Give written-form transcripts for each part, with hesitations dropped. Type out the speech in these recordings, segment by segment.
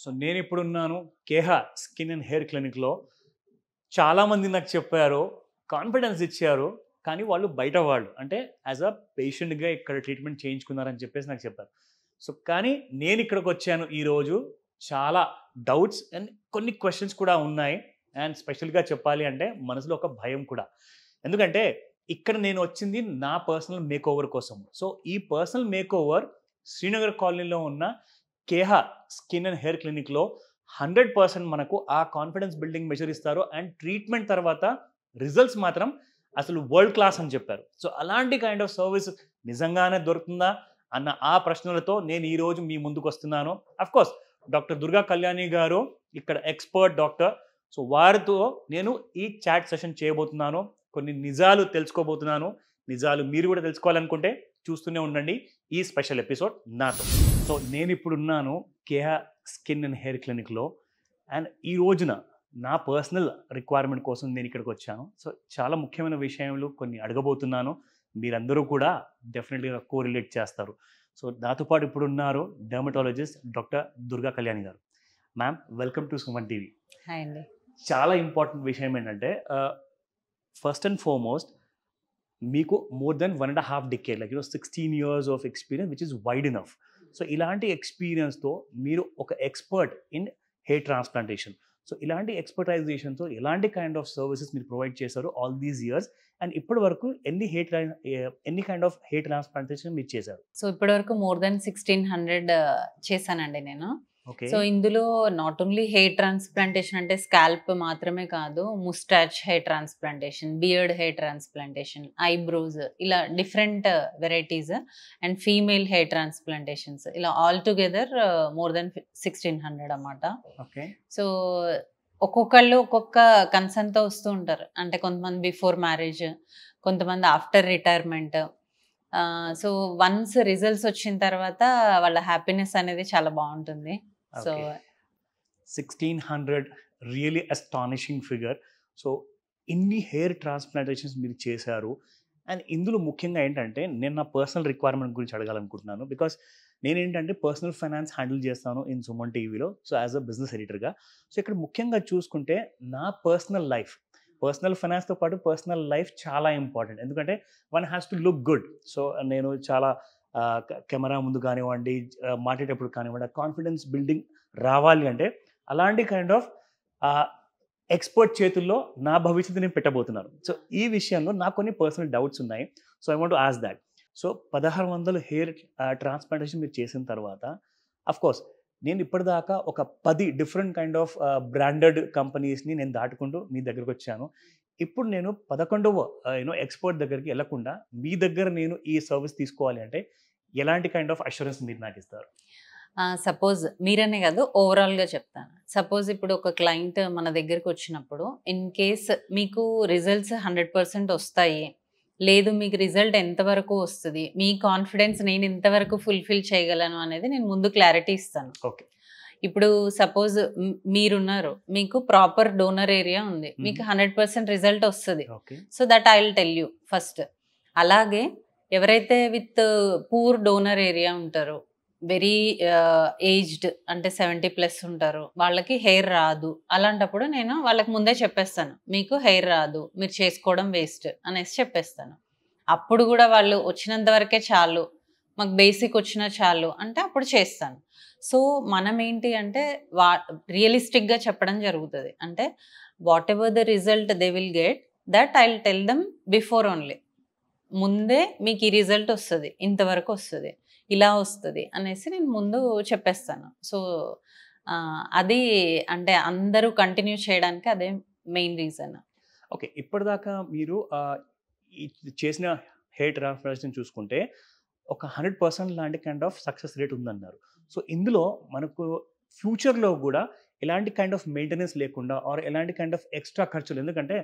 So నేను ఇప్పుడున్నాను కేహ skin and hair క్లినిక్లో. చాలామంది నాకు చెప్పారు, కాన్ఫిడెన్స్ ఇచ్చారు, కానీ వాళ్ళు బయట వాళ్ళు అంటే యాజ్ అ పేషెంట్గా ఇక్కడ ట్రీట్మెంట్ చేయించుకున్నారని చెప్పేసి నాకు చెప్పారు. సో కానీ నేను ఇక్కడికి వచ్చాను ఈరోజు, చాలా డౌట్స్ అండ్ కొన్ని క్వశ్చన్స్ కూడా ఉన్నాయి. అండ్ స్పెషల్గా చెప్పాలి అంటే మనసులో ఒక భయం కూడా. ఎందుకంటే ఇక్కడ నేను వచ్చింది నా పర్సనల్ మేకోవర్ కోసం. సో ఈ పర్సనల్ మేకోవర్ శ్రీనగర్ కాలనీలో ఉన్న కేహ స్కిన్ అండ్ హెయిర్ క్లినిక్లో 100% మనకు ఆ కాన్ఫిడెన్స్ బిల్డింగ్ మెజర్ ఇస్తారు. అండ్ ట్రీట్మెంట్ తర్వాత రిజల్ట్స్ మాత్రం అసలు వరల్డ్ క్లాస్ అని చెప్పారు. సో అలాంటి కైండ్ ఆఫ్ సర్వీస్ నిజంగానే దొరుకుతుందా అన్న ఆ ప్రశ్నలతో నేను ఈరోజు మీ ముందుకు వస్తున్నాను. అఫ్కోర్స్ డాక్టర్ దుర్గా కళ్యాణి గారు ఇక్కడ ఎక్స్పర్ట్ డాక్టర్. సో వారితో నేను ఈ చాట్ సెషన్ చేయబోతున్నాను, కొన్ని నిజాలు తెలుసుకోబోతున్నాను. నిజాలు మీరు కూడా తెలుసుకోవాలనుకుంటే చూస్తూనే ఉండండి ఈ స్పెషల్ ఎపిసోడ్ నాతో. సో నేను ఇప్పుడున్నాను కేహ స్కిన్ అండ్ హెయిర్ క్లినిక్లో. అండ్ ఈ రోజున నా పర్సనల్ రిక్వైర్మెంట్ కోసం నేను ఇక్కడికి వచ్చాను. సో చాలా ముఖ్యమైన విషయాలు కొన్ని అడగబోతున్నాను, మీరందరూ కూడా డెఫినెట్గా కోరిలేట్ చేస్తారు. సో నాతో పాటు ఇప్పుడు ఉన్నారు డర్మటాలజిస్ట్ డాక్టర్ దుర్గా కళ్యాణి గారు. Ma'am, welcome to Suman TV. Hi అండి. చాలా ఇంపార్టెంట్ విషయం ఏంటంటే ఫస్ట్ అండ్ ఫార్మోస్ట్ మీకు more than 1.5 decade, like 16 years of experience, which is wide enough. So ఇలాంటి ఎక్స్పీరియన్స్తో మీరు ఒక expert in hair transplantation. So ఇలాంటి ఎక్స్పర్టైజేషన్తో ఎలాంటి కైండ్ ఆఫ్ సర్వీసెస్ మీరు ప్రొవైడ్ చేశారు ఆల్ దీస్ ఇయర్స్, అండ్ ఇప్పటి వరకు ఎన్ని కైండ్ ఆఫ్ హెయిర్ ట్రాన్స్ప్లాంటేషన్ మీరు చేశారు? సో ఇప్పటి వరకు మోర్ దెన్ 1600 చేశానండి నేను. ఓకే. సో ఇందులో నాట్ ఓన్లీ హెయిర్ ట్రాన్స్ప్లాంటేషన్ అంటే స్కాల్ప్ మాత్రమే కాదు, moustache hair transplantation, beard hair transplantation, eyebrows, ఇలా different varieties, and female hair transplantations, ఇలా ఆల్ టుగెదర్ మోర్ దెన్ 1600 అన్నమాట. ఓకే. సో ఒక్కొక్కళ్ళు ఒక్కొక్క కన్సర్న్తో వస్తూ ఉంటారు. అంటే కొంతమంది బిఫోర్ మ్యారేజ్, కొంతమంది after retirement. So once results వచ్చిన తర్వాత వాళ్ళ హ్యాపీనెస్ అనేది చాలా బాగుంటుంది. So 1600 really astonishing figure. So ఇన్ని హెయిర్ ట్రాన్స్ప్లాంటేషన్స్ మీరు చేశారు. అండ్ ఇందులో ముఖ్యంగా ఏంటంటే నేను నా పర్సనల్ రిక్వైర్మెంట్ గురించి అడగాలనుకుంటున్నాను. బికాస్ నేనేంటంటే పర్సనల్ ఫైనాన్స్ హ్యాండిల్ చేస్తాను ఇన్ సుమన్ టీవీలో, సో యాజ్ అ బిజినెస్ ఎడిటర్గా. సో ఇక్కడ ముఖ్యంగా చూసుకుంటే నా పర్సనల్ ఫైనాన్స్తో పాటు పర్సనల్ లైఫ్ చాలా ఇంపార్టెంట్. ఎందుకంటే one has to look good. So నేను చాలా కెమెరా ముందు కానివ్వండి, మాట్లాడేటప్పుడు కానివ్వండి, కాన్ఫిడెన్స్ బిల్డింగ్ రావాలి అంటే అలాంటి కైండ్ ఆఫ్ ఎక్స్పర్ట్ చేతుల్లో నా భవిష్యత్తు నేను పెట్టబోతున్నాను. సో ఈ విషయంలో నాకు కొన్ని పర్సనల్ డౌట్స్ ఉన్నాయి. So I want to ask that. So 1600 hair transplantation మీరు చేసిన తర్వాత అఫ్కోర్స్ నేను ఇప్పటిదాకా ఒక 10 డిఫరెంట్ కైండ్ ఆఫ్ బ్రాండెడ్ కంపెనీస్ని నేను దాటుకుంటూ మీ దగ్గరకు వచ్చాను. ఇప్పుడు నేను 11వ ఎక్స్పర్ట్ దగ్గరికి వెళ్లకుండా మీ దగ్గర నేను ఈ సర్వీస్ తీసుకోవాలి అంటే ఎలాంటి కైండ్ ఆఫ్ అష్యూరెన్స్ మీరు నాకు ఇస్తారు? సపోజ్ మీరనే కాదు, ఓవరాల్గా చెప్తాను. సపోజ్ ఇప్పుడు ఒక క్లయింట్ మన దగ్గరకు వచ్చినప్పుడు, ఇన్ కేస్ మీకు రిజల్ట్స్ 100% వస్తాయి, లేదు మీకు రిజల్ట్ ఎంతవరకు వస్తుంది, మీ కాన్ఫిడెన్స్ నేను ఎంతవరకు ఫుల్ఫిల్ చేయగలను అనేది నేను ముందు క్లారిటీ ఇస్తాను. ఓకే. ఇప్పుడు సపోజ్ మీరున్నారు, మీకు ప్రాపర్ డోనర్ ఏరియా ఉంది, మీకు 100% రిజల్ట్ వస్తుంది. So that I will tell you first. అలాగే ఎవరైతే విత్ పూర్ డోనర్ ఏరియా ఉంటారో, వెరీ ఏజ్డ్ అంటే 70+ ఉంటారు, వాళ్ళకి హెయిర్ రాదు, అలాంటప్పుడు నేను వాళ్ళకి ముందే చెప్పేస్తాను, మీకు హెయిర్ రాదు, మీరు చేసుకోవడం వేస్ట్ అనేసి చెప్పేస్తాను. అప్పుడు కూడా వాళ్ళు వచ్చినంత వరకే చాలు, మాకు బేసిక్ వచ్చినా చాలు అంటే అప్పుడు చేస్తాను. సో మనం ఏంటి అంటే రియలిస్టిక్గా చెప్పడం జరుగుతుంది. అంటే what ever the result they will get, that I will tell them before only. ముందే మీకు ఈ రిజల్ట్ వస్తుంది, ఇంతవరకు వస్తుంది, ఇలా వస్తుంది అనేసి నేను ముందు చెప్పేస్తాను. సో అది అంటే అందరూ కంటిన్యూ చేయడానికి అదే మెయిన్ రీజన్. ఓకే. ఇప్పటిదాకా మీరు చేసిన హెయిర్ ట్రాన్స్ప్లాంటేషన్ చూసుకుంటే ఒక 100% లాంటి కైండ్ ఆఫ్ సక్సెస్ రేట్ ఉందన్నారు. సో ఇందులో మనకు ఫ్యూచర్లో కూడా ఎలాంటి కైండ్ ఆఫ్ మెయింటెనెన్స్ లేకుండా ఆర్ ఎలాంటి కైండ్ ఆఫ్ ఎక్స్ట్రా ఖర్చులు, ఎందుకంటే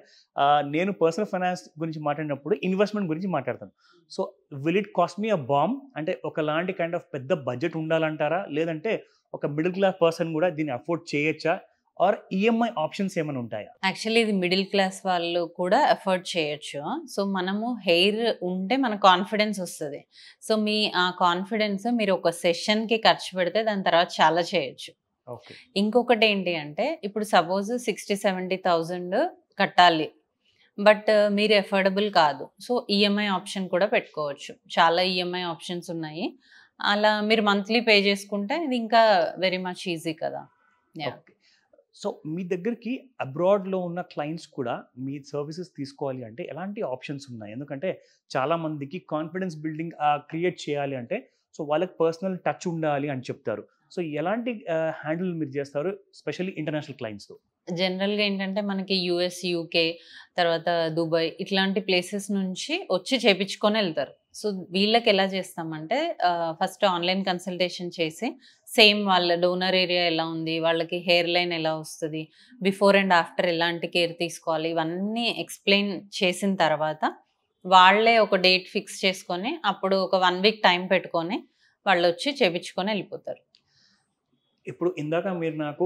నేను పర్సనల్ ఫైనాన్స్ గురించి మాట్లాడినప్పుడు ఇన్వెస్ట్మెంట్ గురించి మాట్లాడతాను. So will it cost me a bomb అంటే ఒకలాంటి కైండ్ ఆఫ్ పెద్ద బడ్జెట్ ఉండాలంటారా, లేదంటే ఒక మిడిల్ క్లాస్ పర్సన్ కూడా దీన్ని అఫోర్డ్ చేయొచ్చా, ఆర్ ఈఎంఐ ఆప్షన్స్ ఏమైనా ఉంటాయా? యాక్చువల్లీ ఇది మిడిల్ క్లాస్ వాళ్ళు కూడా అఫోర్డ్ చేయొచ్చు. సో మనము హెయిర్ ఉంటే మన కాన్ఫిడెన్స్ వస్తుంది. సో మీ ఆ కాన్ఫిడెన్స్ మీరు ఒక సెషన్కి ఖర్చు పెడితే దాని తర్వాత చాలా చేయొచ్చు. ఓకే. ఇంకొకటి ఏంటి అంటే ఇప్పుడు సపోజ్ 60-70,000 కట్టాలి. బట్ మీరు ఎఫోర్డబుల్ కాదు. సో ఈఎంఐ ఆప్షన్ కూడా పెట్టుకోవచ్చు. చాలా ఈఎంఐ ఆప్షన్స్ ఉన్నాయి. అలా మీరు మంత్లీ పే చేసుకుంటే ఇది ఇంకా వెరీ మచ్ ఈజీ కదా. యాహ్! ఓకే. సో మీ దగ్గరికి అబ్రాడ్‌లో ఉన్న క్లయింట్స్ కూడా మీ సర్వీసెస్ తీసుకోవాలి అంటే ఎలాంటి ఆప్షన్స్ ఉన్నాయి? ఎందుకంటే చాలా మందికి కాన్ఫిడెన్స్ బిల్డింగ్ క్రియేట్ చేయాలి అంటే సో వాళ్ళకి పర్సనల్ టచ్ ఉండాలి అని చెప్తారు. సో ఎలాంటి హ్యాండిల్ మీరు చేస్తారు స్పెషల్లీ ఇంటర్నేషనల్ క్లయింట్స్‌తో? జనరల్‌గా ఏంటంటే మనకి యూఎస్, యూకే తర్వాత దుబాయ్ ఇట్లాంటి ప్లేసెస్ నుంచి వచ్చి చేపించుకొని వెళ్తారు. సో వీళ్ళకి ఎలా చేస్తామంటే ఫస్ట్ ఆన్లైన్ కన్సల్టేషన్ చేసి సేమ్ వాళ్ళ డోనర్ ఏరియా ఎలా ఉంది, వాళ్ళకి హెయిర్ లైన్ ఎలా వస్తది, బిఫోర్ అండ్ ఆఫ్టర్ ఎలాంటి కేర్ తీసుకోవాలి ఇవన్నీ ఎక్స్‌ప్లెయిన్ చేసిన తర్వాత వాళ్ళే ఒక డేట్ ఫిక్స్ చేసుకొని అప్పుడు ఒక 1 వీక్ టైం పెట్టుకొని వాళ్ళొచ్చి చేపించుకొని వెళ్ళిపోతారు. ఇప్పుడు ఇందాక మీరు నాకు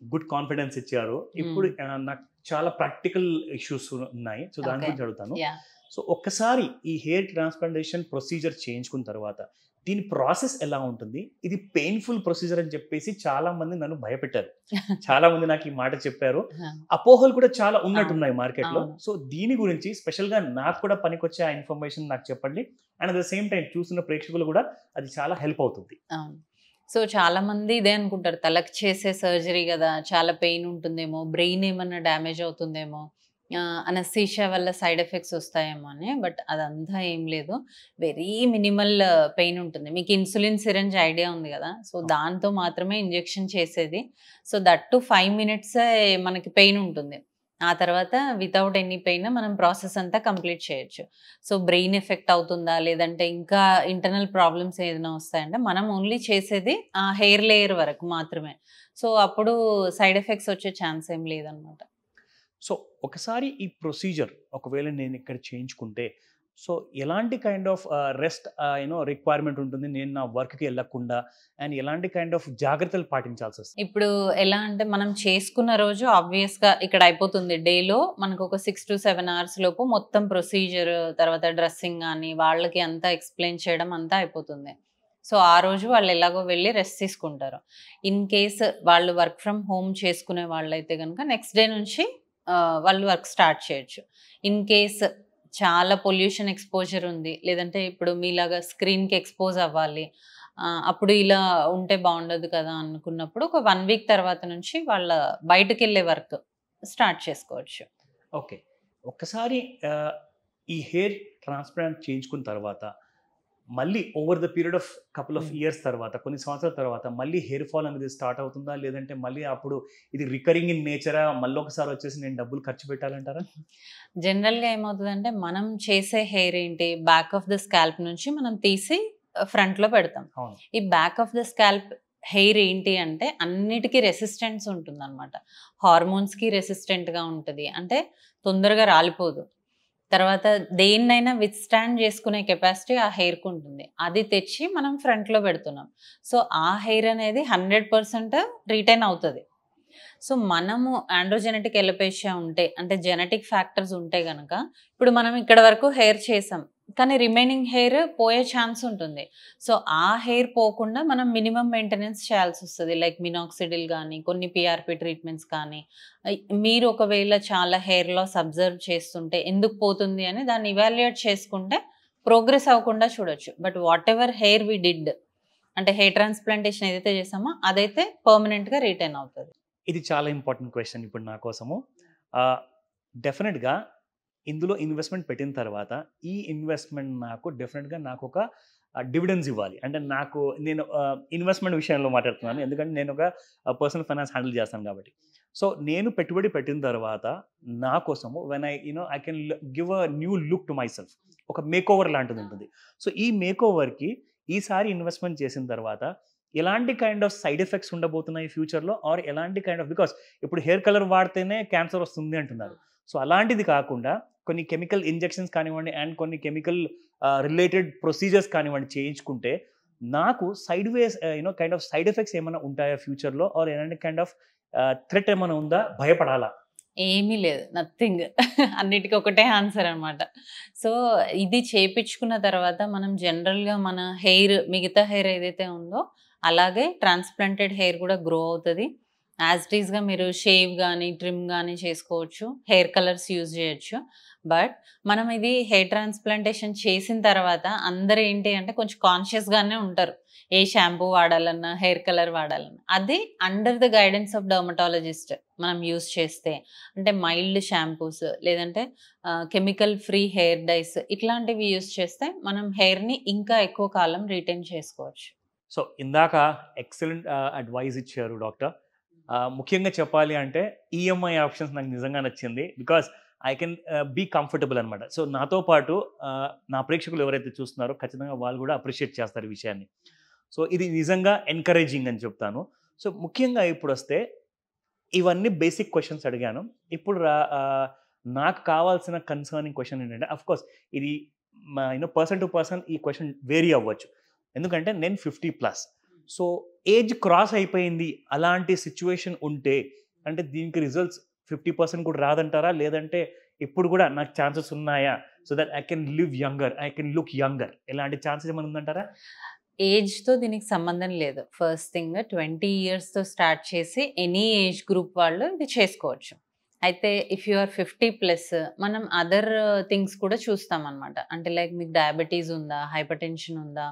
గుడ్ కాన్ఫిడెన్స్ ఇచ్చారు. ఇప్పుడు నాకు చాలా ప్రాక్టికల్ ఇష్యూస్ ఉన్నాయి. సో దాని ఓకే. గురించి అడుగుతాను. యాహ్! సో ఒక్కసారి ఈ హెయిర్ ట్రాన్స్‌ప్లాంటేషన్ ప్రొసీజర్ చేయించుకున్న తర్వాత దీని ప్రాసెస్ ఎలా ఉంటుంది? ఇది పెయిన్‌ఫుల్ ప్రొసీజర్ అని చెప్పేసి చాలా మంది నన్ను భయపెట్టారు. చాలా మంది నాకు ఈ మాట చెప్పారు. అపోహలు కూడా చాలా ఉన్నట్టున్నాయి మార్కెట్‌లో. అవును. సో దీని గురించి స్పెషల్‌గా నాకు కూడా పనికొచ్చే ఆ ఇన్ఫర్మేషన్ నాకు చెప్పండి. And at the same time చూస్తున్న ప్రేక్షకులు కూడా అది చాలా హెల్ప్ అవుతుంది. అవును. సో చాలా మంది ఇదే అనుకుంటారు. తలకి చేసే సర్జరీ గదా! చాలా పెయిన్ ఉంటుందేమో, బ్రెయిన్ ఏమన్నా డ్యామేజ్ అవుతుందేమో, అనస్థీషియా వల్ల సైడ్ ఎఫెక్ట్స్ వస్తాయేమో అని. బట్ అదంతా ఏం లేదు. వెరీ మినిమల్ పెయిన్ ఉంటుంది. మీకు ఇన్సులిన్ సిరంజ్ ఐడియా ఉంది గదా! సో దాంతో మాత్రమే ఇంజెక్షన్ చేసేది. సో దట్ టు 5 మినిట్సే మనకి పెయిన్ ఉంటుంది. ఆ తర్వాత వితౌట్ ఎనీ పెయిన్ మనం ప్రాసెస్ అంతా కంప్లీట్ చేయొచ్చు. సో బ్రెయిన్ ఎఫెక్ట్ అవుతుందా? లేదంటే ఇంకా ఇంటర్నల్ ప్రాబ్లమ్స్ ఏదైనా వస్తాయంటే మనం ఓన్లీ చేసేది ఆ హెయిర్ లేయర్ వరకు మాత్రమే. సో అప్పుడు సైడ్ ఎఫెక్ట్స్ వచ్చే ఛాన్స్ ఏం లేదనమాట. సో ఒకసారి ఈ ప్రొసీజర్ ఒకవేళ నేను ఇక్కడ చేయించుకుంటే సో ఎలాంటి కైండ్ ఆఫ్ రెస్ట్ రిక్వైర్మెంట్ ఉంటుంది నేను నా వర్క్కి వెళ్ళకుండా అండ్ ఎలాంటి కైండ్ ఆఫ్ జాగ్రత్తలు పాటించాల్సి వస్తుంది? ఇప్పుడు ఎలా అంటే మనం చేసుకున్న రోజు ఆబ్వియస్‌గా ఇక్కడ అయిపోతుంది. డేలో మనకు ఒక 6-7 అవర్స్ లోపు మొత్తం ప్రొసీజర్ తర్వాత డ్రెస్సింగ్ గాని వాళ్ళకి అంతా ఎక్స్‌ప్లెయిన్ చేయడం అంతా అయిపోతుంది. సో ఆ రోజు వాళ్ళు ఎలాగో వెళ్ళి రెస్ట్ తీసుకుంటారు. ఇన్ కేస్ వాళ్ళు వర్క్ ఫ్రమ్ హోమ్ చేసుకునే వాళ్ళైతే గనుక నెక్స్ట్ డే నుంచి వాళ్ళు వర్క్ స్టార్ట్ చేయొచ్చు. ఇన్ కేస్ చాలా పొల్యూషన్ ఎక్స్‌పోజర్ ఉంది. లేదంటే ఇప్పుడు మీలాగా స్క్రీన్‌కి ఎక్స్‌పోజ్ అవ్వాలి. అప్పుడు ఇలా ఉంటే బాగుండదు కదా అనుకున్నప్పుడు ఒక 1 వీక్ తర్వాత నుంచి వాళ్ళ బయటకెళ్ళే వర్క్ స్టార్ట్ చేసుకోవచ్చు. ఓకే. ఒక్కసారి ఈ హెయిర్ ట్రాన్స్‌ప్లాంట్ చేయించుకున్న తర్వాత మళ్ళీ over the period of couple of years తర్వాత కొన్ని సంవత్సరాల తర్వాత మళ్ళీ హెయిర్ ఫాల్ అనేది స్టార్ట్ అవుతుందా? లేదంటే మళ్ళీ అప్పుడు ఇది రికరింగ్ ఇన్ నేచరా? మళ్ళొకసారి వచ్చేసి నేను డబ్బులు ఖర్చు పెట్టాలంటారా? జనరల్‌గా ఏమవుతదంటే మనం చేసే హెయిర్ ఏంటి బ్యాక్ ఆఫ్ ద స్కాల్ప్ నుంచి మనం తీసి ఫ్రంట్‌లో పెడతాం. అవును. ఈ back of the scalp hair ఏంటి అంటే అన్నిటికి రెసిస్టెన్స్ ఉంటుందన్నమాట. హార్మోన్స్‌కి రెసిస్టెంట్‌గా ఉంటది. అంటే తొందరగా రాలిపోదు. తర్వాత దేన్నైనా విత్‌స్టాండ్ చేసుకునే కెపాసిటీ ఆ హెయిర్‌కి ఉంటుంది. అది తెచ్చి మనం ఫ్రంట్‌లో పెడుతున్నాం. సో ఆ హెయిర్ అనేది 100% రిటైన్ అవుతది. సో మనము ఆండ్రోజెనెటిక్ ఎలోపేషియా ఉంటే అంటే జెనెటిక్ ఫ్యాక్టర్స్ ఉంటే గనక ఇప్పుడు మనం ఇక్కడ వరకు హెయిర్ చేసాం. కానీ రిమైనింగ్ హెయిర్ పోయే ఛాన్స్ ఉంటుంది. సో ఆ హెయిర్ పోకుండా మనం మినిమమ్ మెయింటెనెన్స్ చేయాల్సొస్తది. లైక్ మినాక్సిడిల్ గానీ, కొన్ని పీఆర్‌పీ ట్రీట్మెంట్స్ కానీ, మీరు ఒకవేళ చాలా హెయిర్ లాస్ అబ్జర్వ్ చేస్తుంటే ఎందుకు పోతుంది అని దాన్ని ఇవాల్యుయేట్ చేసుకుంటే ప్రోగ్రెస్ అవ్వకుండా చూడొచ్చు. But whatever hair we did అంటే హెయిర్ ట్రాన్స్‌ప్లాంటేషన్ ఏదైతే చేసామో అదైతే పర్మనెంట్‌గా రిటైన్ అవుతది. ఇది చాలా ఇంపార్టెంట్ క్వెషన్ ఇప్పుడు నా కోసము. డెఫినెట్‌గా ఇందులో ఇన్వెస్ట్‌మెంట్ పెట్టిన తర్వాత ఈ ఇన్వెస్ట్‌మెంట్ నాకు డెఫినెట్‌గా నాకొక డివిడెండ్స్ ఇవ్వాలి. అంటే నేను ఇన్వెస్ట్‌మెంట్ విషయంలో మాట్లాడుతున్నాను. ఎందుకంటే నేను ఒక పర్సనల్ ఫైనాన్స్ హ్యాండిల్ చేస్తాను కాబట్టి. సో నేను పెట్టుబడి పెట్టిన తర్వాత నా కోసము when I can give a new look to my self. ఒక మేకోవర్ లాంటిది ఉంటుంది. సో ఈ మేకోవర్‌కి ఈసారి ఇన్వెస్ట్‌మెంట్ చేసిన తర్వాత ఎలాంటి కైండ్ ఆఫ్ సైడ్ ఎఫెక్ట్స్ ఉండబోతున్నాయి ఫ్యూచర్‌లో? ఆర్ ఎలాంటి కైండ్ ఆఫ్ బికాస్ ఇప్పుడు హెయిర్ కలర్ వాడితేనే క్యాన్సర్ వస్తుంది అంటున్నారు. సో అలాంటిది కాకుండా కొన్ని కెమికల్ ఇంజెక్షన్స్ కానివ్వండి అండ్ కొన్ని కెమికల్ రిలేటెడ్ ప్రొసీజర్స్ కానివ్వండి చేయించుకుంటే నాకు కైండ్ ఆఫ్ సైడ్ ఎఫెక్ట్స్ ఏమైనా ఉంటాయా ఫ్యూచర్‌లో? ఆర్ ఎలాంటి కైండ్ ఆఫ్ థ్రెట్ ఏమైనా ఉందా? భయపడాలా? ఏమీ లేదు. నథింగ్. అన్నిటికి ఒకటే ఆన్సర్ అనమాట. సో ఇది చేపిచ్చుకున్న తర్వాత మనం జనరల్‌గా మన హెయిర్ మిగతా హెయిర్ ఏదైతే ఉందో అలాగే ట్రాన్స్ప్లాంటెడ్ హెయిర్ కూడా గ్రో అవుతుంది. యాజ్ ఇట్ ఈస్గా మీరు షేవ్ కానీ ట్రిమ్ కానీ చేసుకోవచ్చు, హెయిర్ కలర్స్ యూజ్ చేయొచ్చు. బట్ మనం ఇది హెయిర్ ట్రాన్స్ప్లాంటేషన్ చేసిన తర్వాత అందరూ ఏంటి అంటే కొంచెం కాన్షియస్గానే ఉంటారు, ఏ షాంపూ వాడాలన్నా హెయిర్ కలర్ వాడాలన్నా. అది under the guidance of dermatologist మనం యూస్ చేస్తే, అంటే మైల్డ్ షాంపూస్ లేదంటే కెమికల్ ఫ్రీ హెయిర్ డైస్ ఇట్లాంటివి యూస్ చేస్తే మనం హెయిర్ని ఇంకా ఎక్కువ కాలం రిటైన్ చేసుకోవచ్చు. సో ఇందాక ఎక్సలెంట్ అడ్వైస్ ఇచ్చారు డాక్టర్. ముఖ్యంగా చెప్పాలి అంటే ఈఎంఐ ఆప్షన్స్ నాకు నిజంగా నచ్చింది, because I can be comfortable అనమాట. సో నాతో పాటు నా ప్రేక్షకులు ఎవరైతే చూస్తున్నారో ఖచ్చితంగా వాళ్ళు కూడా అప్రిషియేట్ చేస్తారు ఈ విషయాన్ని. సో ఇది నిజంగా ఎంకరేజింగ్ అని చెప్తాను. సో ముఖ్యంగా ఇప్పుడు వస్తే ఇవన్నీ బేసిక్ క్వశ్చన్స్ అడిగాను. ఇప్పుడు నాకు కావాల్సిన కన్సర్నింగ్ క్వశ్చన్ ఏంటంటే, అఫ్కోర్స్ ఇది పర్సన్ టు పర్సన్ ఈ క్వశ్చన్ వేరీ అవ్వచ్చు, ఎందుకంటే నేను 50+. సో ఏజ్ క్రాస్ అయిపోయింది అలాంటి సిచ్యువేషన్ ఉంటే అంటే దీనికి రిజల్ట్స్ 50% కూడా రాదంటారా, లేదంటే ఇప్పుడు కూడా నాకు ఛాన్సెస్ ఉన్నాయా, so that I can live younger, I can look younger, ఇలాంటి ఛాన్సెస్ ఏమైనా ఉందంటారా? ఏజ్తో దీనికి సంబంధం లేదు. ఫస్ట్ థింగ్ 20 ఇయర్స్తో స్టార్ట్ చేసి ఎనీ ఏజ్ గ్రూప్ వాళ్ళు ఇది చేసుకోవచ్చు. అయితే ఇఫ్ యు ఆర్ 50+, మనం అదర్ థింగ్స్ కూడా చూస్తాం అనమాట. అంటే లైక్ మీకు డయాబెటీస్ ఉందా, హైపర్ టెన్షన్ ఉందా,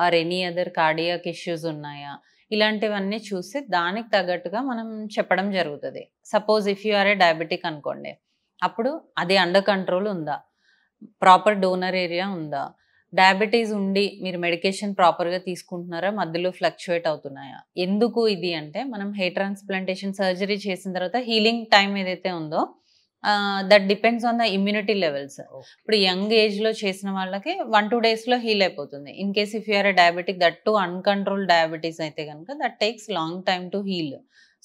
or any other cardiac issues ఉన్నాయా, ఇలాంటివన్నీ చూసి దానికి తగ్గట్టుగా మనం చెప్పడం జరుగుతుంది. Suppose if you are a diabetic అనుకోండి, అప్పుడు అది అండర్ కంట్రోల్ ఉందా, ప్రాపర్ డోనర్ ఏరియా ఉందా, డయాబెటీస్ ఉండి మీరు మెడికేషన్ ప్రాపర్గా తీసుకుంటున్నారా, మధ్యలో ఫ్లక్చువేట్ అవుతున్నాయా. ఎందుకు ఇది అంటే మనం హెయిర్ ట్రాన్స్ప్లాంటేషన్ సర్జరీ చేసిన తర్వాత హీలింగ్ టైం ఏదైతే ఉందో that depends on the immunity levels. ఇప్పుడు యంగ్ ఏజ్లో చేసిన వాళ్ళకి 1-2 డేస్లో హీల్ అయిపోతుంది. In case if you are a diabetic, that to uncontrol diabetes అయితే కనుక that takes long time to heal.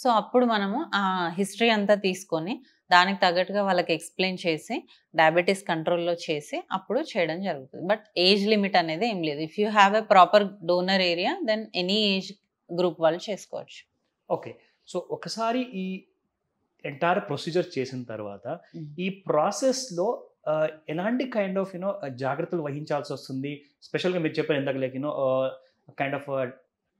So అప్పుడు మనము ఆ హిస్టరీ అంతా తీసుకొని దానికి తగ్గట్టుగా వాళ్ళకి ఎక్స్ప్లెయిన్ చేసి డయాబెటీస్ కంట్రోల్లో చేసి అప్పుడు చేయడం జరుగుతుంది. బట్ ఏజ్ లిమిట్ అనేది ఏం లేదు. If you have a proper donor area then any age group వాళ్ళు చేసుకోవచ్చు. ఓకే, సో ఒకసారి ఈ ఎంటైర్ ప్రొసీజర్ చేసిన తర్వాత ఈ ప్రాసెస్లో ఎలాంటి కైండ్ ఆఫ్ జాగ్రత్తలు వహించాల్సి వస్తుంది? స్పెషల్గా మీరు చెప్పారు ఇందాక లైక్ కైండ్ ఆఫ్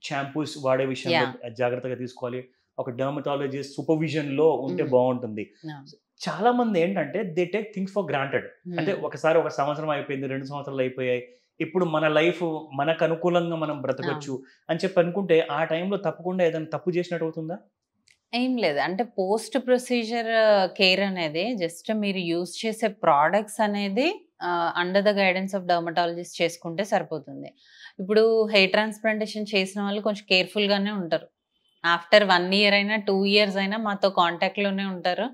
షాంపూస్ వాడే విషయంలో జాగ్రత్తగా తీసుకోవాలి, ఒక డర్మటాలజిస్ట్ సూపర్విజన్లో ఉంటే బాగుంటుంది. చాలా మంది ఏంటంటే they take things for granted. అంటే ఒకసారి 1 సంవత్సరం అయిపోయింది, 2 సంవత్సరాలు అయిపోయాయి, ఇప్పుడు మన లైఫ్ మనకు అనుకూలంగా మనం బ్రతకొచ్చు అని చెప్పి అనుకుంటే ఆ టైంలో తప్పకుండా ఏదైనా తప్పు చేసినట్టు అవుతుందా? ఏం లేదు. అంటే పోస్ట్ ప్రొసీజర్ కేర్ అనేది జస్ట్ మీరు యూజ్ చేసే ప్రోడక్ట్స్ అనేది under the guidance of dermatologist చేసుకుంటే సరిపోతుంది. ఇప్పుడు హెయిర్ ట్రాన్స్ప్లాంటేషన్ చేసిన వాళ్ళు కొంచెం కేర్ఫుల్గానే ఉంటారు. ఆఫ్టర్ 1 ఇయర్ అయినా 2 ఇయర్స్ అయినా మాతో కాంటాక్ట్లోనే ఉంటారు.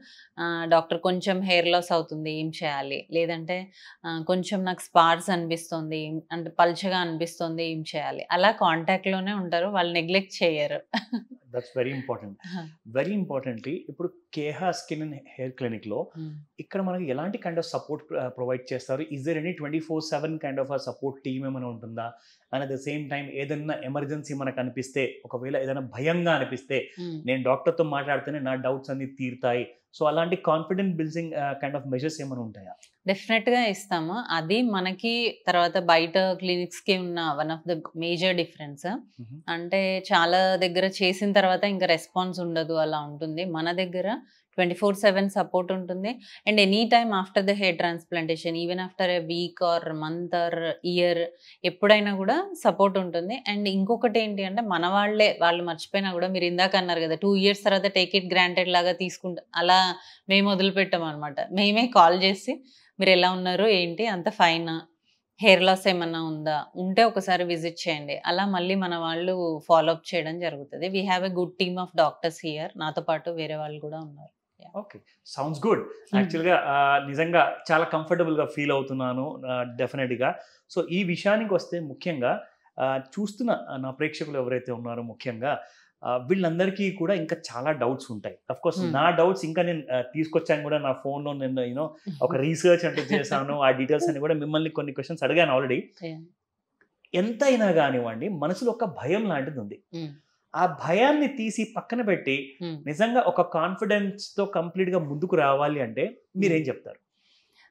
డాక్టర్ కొంచెం హెయిర్ లాస్ అవుతుంది, ఏం చేయాలి, లేదంటే కొంచెం నాకు స్పార్స్ అనిపిస్తుంది, అంటే పల్చగా అనిపిస్తుంది, ఏం చేయాలి, అలా కాంటాక్ట్లోనే ఉంటారు. వాళ్ళు నెగ్లెక్ట్ చేయరు. That's very important. Very importantly ఇప్పుడు కేహా స్కిన్ అండ్ హెయిర్ క్లినిక్లో ఇక్కడ మనకి ఎలాంటి కైండ్ ఆఫ్ సపోర్ట్ ప్రొవైడ్ చేస్తారు? Is there any 24/7 kind of support team ఏమైనా ఉంటుందా? And at the same time ఏదైనా ఎమర్జెన్సీ మనకు అనిపిస్తే, ఒకవేళ ఏదైనా భయంగా అనిపిస్తే నేను డాక్టర్తో మాట్లాడితేనే నా డౌట్స్ అన్ని తీరుతాయి, సో అలాంటి confident building kind of measures ఏమైనా ఉంటాయా? డెఫినెట్గా ఇస్తాము. అది మనకి తర్వాత బయట క్లినిక్స్కి ఉన్న one of the major difference. అంటే చాలా దగ్గర చేసిన తర్వాత ఇంకా రెస్పాన్స్ ఉండదు, అలా ఉంటుంది. మన దగ్గర 24/7 సపోర్ట్ ఉంటుంది. And any time after the hair transplantation, even after a week or month or year, ఎప్పుడైనా కూడా సపోర్ట్ ఉంటుంది. అండ్ ఇంకొకటి ఏంటి అంటే మన వాళ్ళు మర్చిపోయినా కూడా, మీరు ఇందాక అన్నారు కదా 2 ఇయర్స్ తర్వాత టేక్ ఇట్ గ్రాంటెడ్ లాగా తీసుకుంటా, అలా మేము వదిలిపెట్టాం అనమాట. మేమే కాల్ చేసి మీరు ఎలా ఉన్నారు, ఏంటి, అంత ఫైన్, హెయిర్ లాస్ ఏమన్నా ఉందా, ఉంటే ఒకసారి విజిట్ చేయండి, అలా మళ్ళీ మన వాళ్ళు ఫాలోఅప్ చేయడం జరుగుతుంది. We have a good team of doctors here. నాతో పాటు వేరే వాళ్ళు కూడా ఉన్నారు. Okay, sounds good. యాక్చువల్గా నిజంగా చాలా కంఫర్టబుల్గా ఫీల్ అవుతున్నాను డెఫినెట్గా. సో ఈ విషయానికి వస్తే ముఖ్యంగా చూస్తున్న నా ప్రేక్షకులు ఎవరైతే ఉన్నారో ముఖ్యంగా వీళ్ళందరికీ కూడా ఇంకా చాలా డౌట్స్ ఉంటాయి. అఫ్ కోర్స్ నా డౌట్స్ ఇంకా నేను తీసుకొచ్చాను కూడా, నా ఫోన్లో నేను ఒక రీసెర్చ్ అంటే చేశాను, ఆ డీటెయిల్స్ అని కూడా మిమ్మల్ని కొన్ని క్వశ్చన్స్ అడిగాను ఆల్రెడీ. ఎంతైనా కానివ్వండి మనసులో ఒక భయం లాంటిది ఉంది. ఆ భయాన్ని తీసి పక్కన పెట్టి నిజంగా ఒక కాన్ఫిడెన్స్తో కంప్లీట్గా ముందుకు రావాలి అంటే మీరేం చెప్తారు?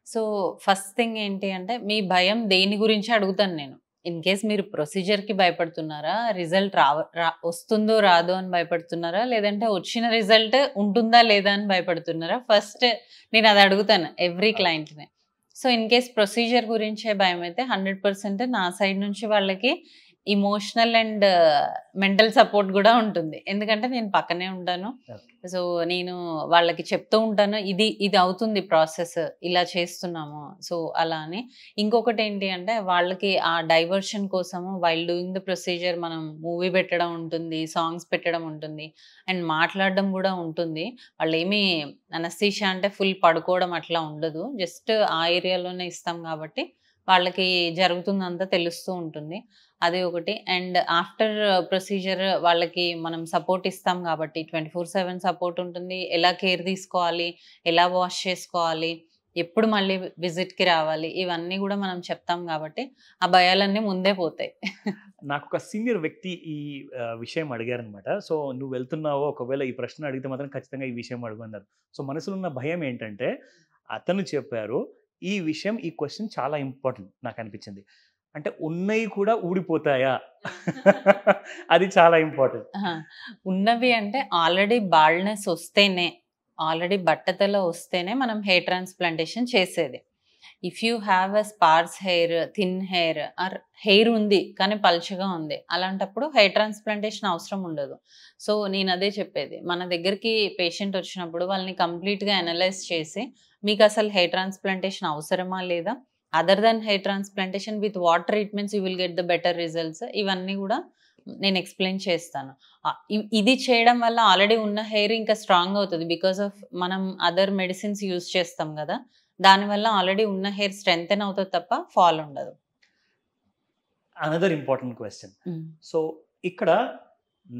సో ఫస్ట్ థింగ్ ఏంటి అంటే, మీ భయం దేని గురించి అడుగుతాను నేను. ఇన్ కేస్ మీరు ప్రొసీజర్కి భయపడుతున్నారా, రిజల్ట్ వస్తుందో రాదో అని భయపడుతున్నారా, లేదంటే వచ్చిన రిజల్ట్ ఉంటుందా లేదా అని భయపడుతున్నారా? ఫస్ట్ నేను అది అడుగుతాను ఎవ్రీ క్లయింట్ని. సో ఇన్ కేస్ ప్రొసీజర్ గురించే భయం అయితే 100% నా సైడ్ నుంచి వాళ్ళకి ఇమోషనల్ అండ్ మెంటల్ సపోర్ట్ కూడా ఉంటుంది. ఎందుకంటే నేను పక్కనే ఉంటాను. సో నేను వాళ్ళకి చెప్తూ ఉంటాను, ఇది అవుతుంది ప్రాసెస్, ఇలా చేస్తున్నాము. సో అలా అని. ఇంకొకటి ఏంటి అంటే వాళ్ళకి ఆ డైవర్షన్ కోసము వైల్ డూయింగ్ ద ప్రొసీజర్ మనం మూవీ పెట్టడం ఉంటుంది, సాంగ్స్ పెట్టడం ఉంటుంది, అండ్ మాట్లాడడం కూడా ఉంటుంది. వాళ్ళు ఏమి అనస్థీషియా అంటే ఫుల్ పడుకోవడం అట్లా ఉండదు. జస్ట్ ఆ ఏరియాలోనే ఇస్తాం కాబట్టి వాళ్ళకి జరుగుతుందంతా తెలుస్తూ ఉంటుంది. అది ఒకటి. అండ్ ఆఫ్టర్ ప్రొసీజర్ వాళ్ళకి మనం సపోర్ట్ ఇస్తాం కాబట్టి 24/7 సపోర్ట్ ఉంటుంది. ఎలా కేర్ తీసుకోవాలి, ఎలా వాష్ చేసుకోవాలి, ఎప్పుడు మళ్ళీ విజిట్కి రావాలి, ఇవన్నీ కూడా మనం చెప్తాం కాబట్టి ఆ భయాలన్నీ ముందే పోతాయి. నాకు ఒక సీనియర్ వ్యక్తి ఈ విషయం అడిగారనమాట. సో నువ్వు వెళ్తున్నావో, ఒకవేళ ఈ ప్రశ్న అడిగితే మాత్రం ఖచ్చితంగా ఈ విషయం అడుగున్నారు. సో మనసులో ఉన్న భయం ఏంటంటే, అతను చెప్పారు ఈ విషయం, ఈ క్వశ్చన్ చాలా ఇంపార్టెంట్ నాకు అనిపించింది. అంటే ఉన్నవి కూడా ఊడిపోతాయా? అది చాలా ఇంపార్టెంట్. ఉన్నవి అంటే ఆల్రెడీ బాల్డ్నెస్ వస్తేనే, ఆల్రెడీ బట్టతల వస్తేనే మనం హెయిర్ ట్రాన్స్ప్లాంటేషన్ చేసేది. If you have a sparse hair, thin hair, or hair ఉంది కానీ పల్చగా ఉంది, అలాంటప్పుడు హెయిర్ ట్రాన్స్ప్లాంటేషన్ అవసరం ఉండదు. సో నేను అదే చెప్పేది, మన దగ్గరికి పేషెంట్ వచ్చినప్పుడు వాళ్ళని కంప్లీట్గా అనలైజ్ చేసి మీకు అసలు హెయిర్ ట్రాన్స్ప్లాంటేషన్ అవసరమా లేదా, other than hair transplantation with what treatments you will get the better results, ఇవన్నీ కూడా నేను ఎక్స్ప్లెయిన్ చేస్తాను. ఇది చేయడం వల్ల ఆల్రెడీ ఉన్న హెయిర్ ఇంకా స్ట్రాంగ్ అవుతుంది. బికాస్ ఆఫ్ మనం అదర్ మెడిసిన్స్ యూజ్ చేస్తాం కదా, దానివల్ల ఆల్రెడీ ఉన్న హెయిర్ స్ట్రెంగ్తెన్ అవుతుంది తప్ప ఫాల్ ఉండదు. Another important question. సో ఇక్కడ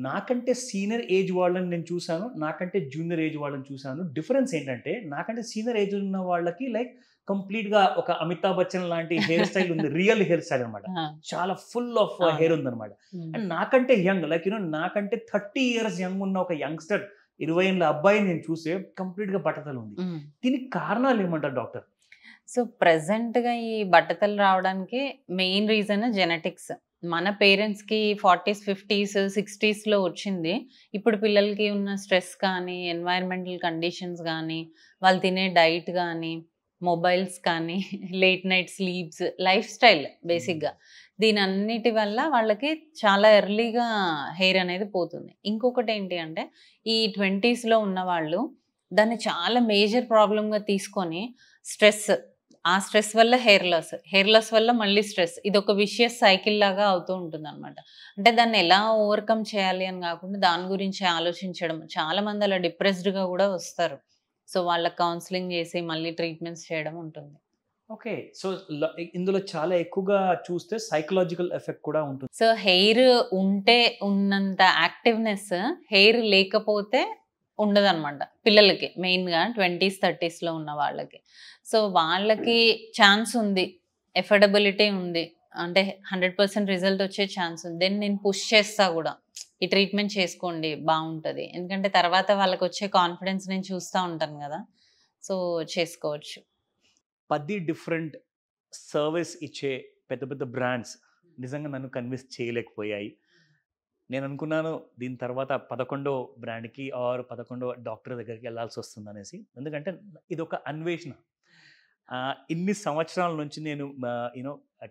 నాకంటే సీనియర్ ఏజ్ వాళ్ళని నేను చూశాను, నాకంటే జూనియర్ ఏజ్ వాళ్ళని చూశాను. డిఫరెన్స్ ఏంటంటే, నాకంటే సీనియర్ ఏజ్ ఉన్న వాళ్ళకి లైక్ కంప్లీట్ గా ఒక అమితాబ్ బచ్చన్ లాంటి హెయిర్ స్టైల్ ఉంది, రియల్ హెయిర్ స్టైల్ అనమాట, చాలా ఫుల్ ఆఫ్ హెయిర్ ఉందన్నమాట. అండ్ నాకంటే యంగ్, లైక్ నాకంటే 30 years యంగ్ ఉన్న ఒక యంగ్స్టర్, 20 ఏళ్ళ అబ్బాయి నేను చూసే కంప్లీట్ గా బట్టతలు ఉంది. దీనికి కారణాలు ఏమంటారు డాక్టర్? సో ప్రెసెంట్ గా ఈ బట్టతలు రావడానికి మెయిన్ రీజన్ జెనెటిక్స్. మన పేరెంట్స్కి 40s, 50s, 60sలో వచ్చింది. ఇప్పుడు పిల్లలకి ఉన్న స్ట్రెస్ కానీ, ఎన్వైరన్మెంటల్ కండిషన్స్ కానీ, వాళ్ళు తినే డైట్ కానీ, మొబైల్స్ కానీ, late night sleeps, life style బేసిక్గా, దీని అన్నిటి వల్ల వాళ్ళకి చాలా ఎర్లీగా హెయిర్ అనేది పోతుంది. ఇంకొకటి ఏంటి అంటే, ఈ 20sలో ఉన్న వాళ్ళు దాన్ని చాలా మేజర్ ప్రాబ్లంగా తీసుకొని స్ట్రెస్, ఆ స్ట్రెస్ వల్ల హెయిర్ లాస్ వల్ల మళ్ళీ స్ట్రెస్, ఇది ఒక విషియస్ సైకిల్ లాగా అవుతూ ఉంటుంది అనమాట. అంటే దాన్ని ఎలా ఓవర్కమ్ చేయాలి అని కాకుండా దాని గురించి ఆలోచించడం, చాలా మంది అలా డిప్రెస్డ్గా కూడా వస్తారు. సో వాళ్ళకి కౌన్సిలింగ్ చేసి మళ్ళీ ట్రీట్మెంట్స్ చేయడం ఉంటుంది. ఓకే. సో ఇందులో చాలా ఎక్కువగా చూస్తే సైకలాజికల్ ఎఫెక్ట్ కూడా ఉంటుంది. సో హెయిర్ ఉంటే ఉన్నంత యాక్టివ్నెస్ హెయిర్ లేకపోతే ఉండదన్నమాట పిల్లలకి, మెయిన్గా 20s, 30sలో ఉన్న వాళ్ళకి. సో వాళ్ళకి ఛాన్స్ ఉంది, ఎఫర్డబిలిటీ ఉంది, అంటే 100% రిజల్ట్ వచ్చే ఛాన్స్ ఉంది. దెన్ నేను పుష్ చేస్తా కూడా, ఈ ట్రీట్మెంట్ చేసుకోండి బాగుంటుంది. ఎందుకంటే తర్వాత వాళ్ళకి వచ్చే కాన్ఫిడెన్స్ నేను చూస్తూ ఉంటాను కదా, సో చేసుకోవచ్చు. 10 డిఫరెంట్ సర్వీస్ ఇచ్చే పెద్ద పెద్ద బ్రాండ్స్ నిజంగా నన్ను కన్విన్స్ చేయలేకపోయాయి. నేను అనుకున్నాను దీని తర్వాత 11వ బ్రాండ్కి ఆర్ 11వ డాక్టర్ దగ్గరికి వెళ్ళాల్సి వస్తుంది అనేసి. ఎందుకంటే ఇది ఒక అన్వేషణ. ఇన్ని సంవత్సరాల నుంచి నేను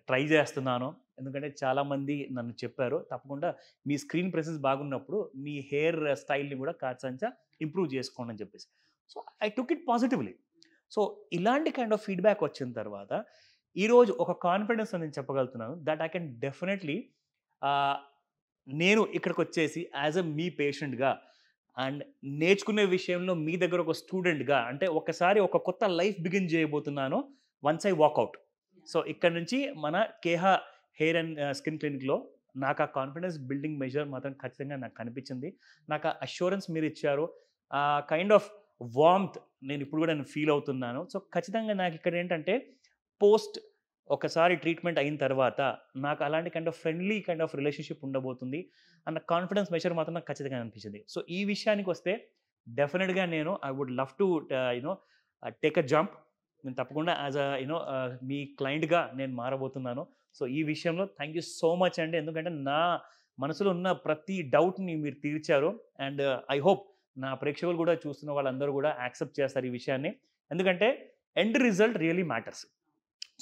ట్రై చేస్తున్నాను. ఎందుకంటే చాలామంది నన్ను చెప్పారు, తప్పకుండా మీ స్క్రీన్ ప్రెసెన్స్ బాగున్నప్పుడు మీ హెయిర్ స్టైల్ని కూడా కాస్తంత ఇంప్రూవ్ చేసుకోండి అని చెప్పేసి. So I took it positively. So ఇలాంటి కైండ్ ఆఫ్ ఫీడ్బ్యాక్ వచ్చిన తర్వాత ఈరోజు ఒక కాన్ఫిడెన్స్ నేను చెప్పగలుగుతున్నాను దట్ ఐ కెన్ డెఫినెట్లీ నేను ఇక్కడికి వచ్చేసి యాజ్ అ మీ పేషెంట్గా అండ్ నేర్చుకునే విషయంలో మీ దగ్గర ఒక స్టూడెంట్గా, అంటే ఒకసారి ఒక కొత్త లైఫ్ బిగిన్ చేయబోతున్నాను వన్స్ ఐ వాక్అవుట్. సో ఇక్కడ నుంచి మన కేహా హెయిర్ అండ్ స్కిన్ క్లినిక్లో నాకు ఆ కాన్ఫిడెన్స్ బిల్డింగ్ మెజర్ మాత్రం ఖచ్చితంగా నాకు కనిపించింది. నాకు ఆ అష్యూరెన్స్ మీరు ఇచ్చారు, ఆ కైండ్ ఆఫ్ వార్మ్త్ నేను ఇప్పుడు కూడా నేను ఫీల్ అవుతున్నాను. సో ఖచ్చితంగా నాకు ఇక్కడ ఏంటంటే పోస్ట్ ఒకసారి ట్రీట్మెంట్ అయిన తర్వాత నాకు అలాంటి kind of friendly kind of relationship ఉండబోతుంది అన్న కాన్ఫిడెన్స్ మెజర్ మాత్రం నాకు ఖచ్చితంగా అనిపించింది. సో ఈ విషయానికి వస్తే డెఫినెట్గా నేను I would love to take a jump. నేను తప్పకుండా యాజ్ అ మీ క్లయింట్గా నేను మారబోతున్నాను. సో ఈ విషయంలో థ్యాంక్ యూ సో మచ్ అండి, ఎందుకంటే నా మనసులో ఉన్న ప్రతి డౌట్ని మీరు తీర్చారు. అండ్ ఐ హోప్ నా ప్రేక్షకులు కూడా చూస్తున్న వాళ్ళందరూ కూడా యాక్సెప్ట్ చేస్తారు ఈ విషయాన్ని, ఎందుకంటే end result really matters.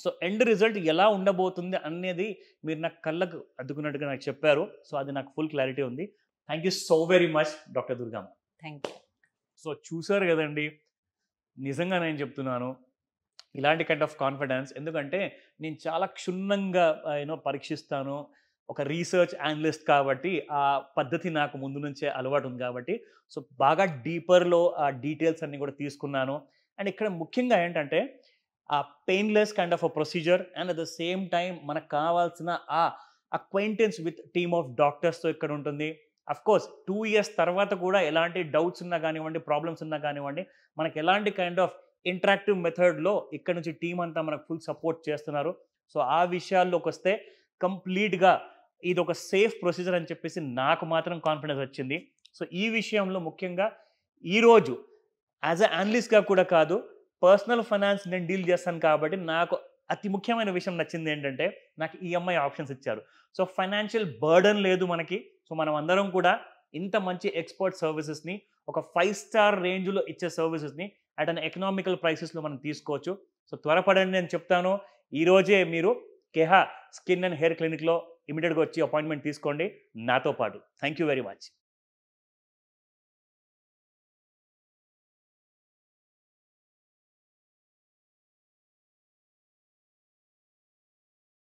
So end result ఎలా ఉండబోతుంది అనేది మీరు నాకు కళ్ళకు అద్దుకున్నట్టుగా నాకు చెప్పారు. సో అది నాకు ఫుల్ క్లారిటీ ఉంది. Thank you so very much doctor Durgamma. Thank you. So చూసారు కదండి, నిజంగా నేను చెప్తున్నాను ఇలాంటి కైండ్ ఆఫ్ కాన్ఫిడెన్స్, ఎందుకంటే నేను చాలా క్షుణ్ణంగా పరీక్షిస్తాను. ఒక రీసెర్చ్ అనలిస్ట్ కాబట్టి ఆ పద్ధతి నాకు ముందు నుంచే అలవాటు ఉంది కాబట్టి సో బాగా డీపర్లో ఆ డీటెయిల్స్ అన్నీ కూడా తీసుకున్నాను. అండ్ ఇక్కడ ముఖ్యంగా ఏంటంటే ఆ painless kind of a procedure and at the same time మనకు కావాల్సిన ఆ అక్వైంటెన్స్ విత్ టీమ్ ఆఫ్ డాక్టర్స్తో ఇక్కడ ఉంటుంది. అఫ్కోర్స్ 2 years తర్వాత కూడా ఎలాంటి డౌట్స్ ఉన్నా కానివ్వండి, ప్రాబ్లమ్స్ ఉన్నా కానివ్వండి, మనకి ఎలాంటి కైండ్ ఆఫ్ ఇంటరాక్టివ్ మెథడ్లో ఇక్కడ నుంచి టీం అంతా మనకు ఫుల్ సపోర్ట్ చేస్తున్నారు. సో ఆ విషయాల్లోకి వస్తే కంప్లీట్గా ఇది ఒక సేఫ్ ప్రొసీజర్ అని చెప్పేసి నాకు మాత్రం కాన్ఫిడెన్స్ వచ్చింది. సో ఈ విషయంలో ముఖ్యంగా ఈరోజు యాజ్ అ అనలిస్ట్గా కూడా కాదు, పర్సనల్ ఫైనాన్స్ నేను డీల్ చేస్తాను కాబట్టి నాకు అతి ముఖ్యమైన విషయం నచ్చింది ఏంటంటే నాకు ఈఎంఐ ఆప్షన్స్ ఇచ్చారు. సో ఫైనాన్షియల్ బర్డన్ లేదు మనకి. సో మనం అందరం కూడా ఇంత మంచి ఎక్స్పర్ట్ సర్వీసెస్ని ఒక 5 star రేంజ్లో ఇచ్చే సర్వీసెస్ని అట్ అన్ ఎకనామికల్ ప్రైసెస్లో మనం తీసుకోవచ్చు. సో త్వరపడండి నేను చెప్తాను. ఈరోజే మీరు కెహా స్కిన్ అండ్ హెయిర్ క్లినిక్లో ఇమీడియట్గా వచ్చి అపాయింట్మెంట్ తీసుకోండి నాతో పాటు. Thank you very much.